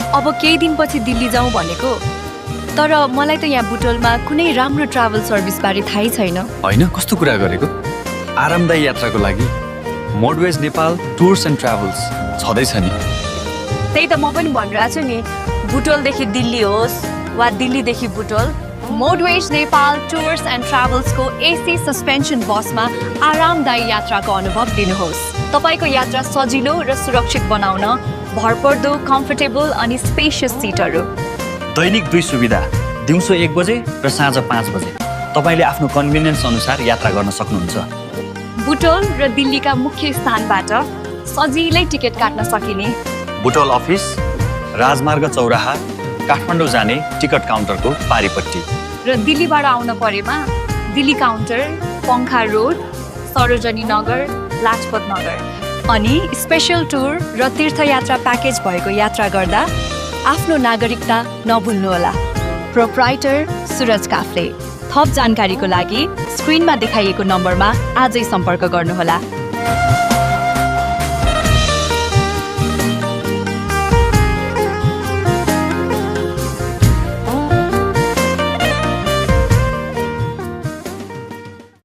अब केही दिनपछि दिल्ली जाउँ भनेको, तर मलाई त यहाँ बुटोलमा कुनै राम्रो ट्राभल सर्भिसबारे थाहै छैन। होइन, कस्तो कुरा गरेको? आरामदायी यात्राको लागि मोडवेज नेपाल टुर्स एन्ड ट्राभल्स छँदैछ नि। त्यही त म पनि भनिरहेको छु नि, बुटोलदेखि दिल्ली होस् वा दिल्लीदेखि बुटोल, मोडवेज नेपाल टुर्स एन्ड ट्राभल्सको एसी सस्पेन्सन बसमा आरामदायी यात्राको अनुभव दिनुहोस्। तपाईँको यात्रा सजिलो र सुरक्षित बनाउन भरपर्दो, कम्फर्टेबल अनि स्पेसियस सिटहरू, दैनिक 2 सुविधा, दिउँसो 1 बजे र साँझ 5 बजे तपाईँले आफ्नो कन्भिनियन्स अनुसार यात्रा गर्न सक्नुहुन्छ। बुटोल र दिल्लीका मुख्य स्थानबाट सजिलै टिकट काट्न सकिने बुटोल अफिस, राजमार्ग चौराहा, काठमाडौँ जाने टिकट काउन्टरको पारिपट्टि र दिल्लीबाट आउन परेमा दिल्ली काउन्टर, पङ्खा रोड, सरोजनी नगर, लाजपत नगर। अनि स्पेसल टुर र तीर्थयात्रा प्याकेज भएको यात्रा गर्दा आफ्नो नागरिकता नभुल्नुहोला। प्रोप्राइटर सुरज काफ्ले। थप जानकारीको लागि स्क्रिनमा देखाइएको नम्बरमा आजै सम्पर्क गर्नुहोला।